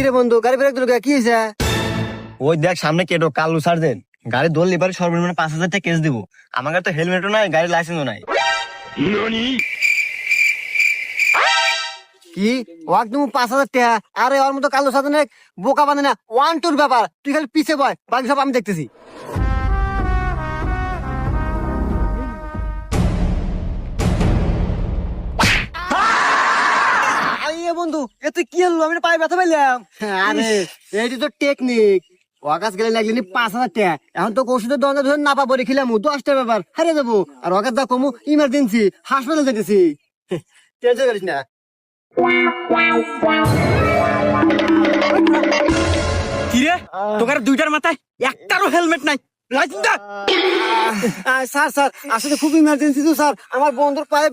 কিরে বন্ধু গাড়ি ব্রেক দিল কি হয়েছে? ওই দেখ সামনে কেটো কালু সার্জেন্ট গাড়ি ধরলে এবার সর্বনিম্ন 5,000 টাকা কেস দিব। আমার কাছে তো হেলমেটও নাই, গাড়ির লাইসেন্সও নাই। কি ওয়াক তুমি 5,000 টাকা? আরে ওর মতো কালো সাথে বোকা বানে না, 1-2 ব্যাপার। তুই খালি পিছে বয়, বাকি সব আমি দেখতেছি। আইয়ে বন্ধু এ তুই কি হলো? আমি পায়ে ব্যথা পাইলাম। আরে এইটি তো টেকনিক। ওয়াকাস গেলে লাগলি 5,000 টাকা। এখন তো ওষুধের দরজা ধরে না পাবো রেখিলাম 10টা ব্যাপার হারিয়ে যাবো। আর ওয়াকাস দা কমু ইমার্জেন্সি হাসপাতালে যেতেছি। টেনশন করিস না। কিরে তোকার দুইটার মাথায় একটারও হেলমেট নাই, লাইসেন্স দা। স্যার আসলে খুব ইমার্জেন্সি তো স্যার, আমার বন্ধুর পায়ে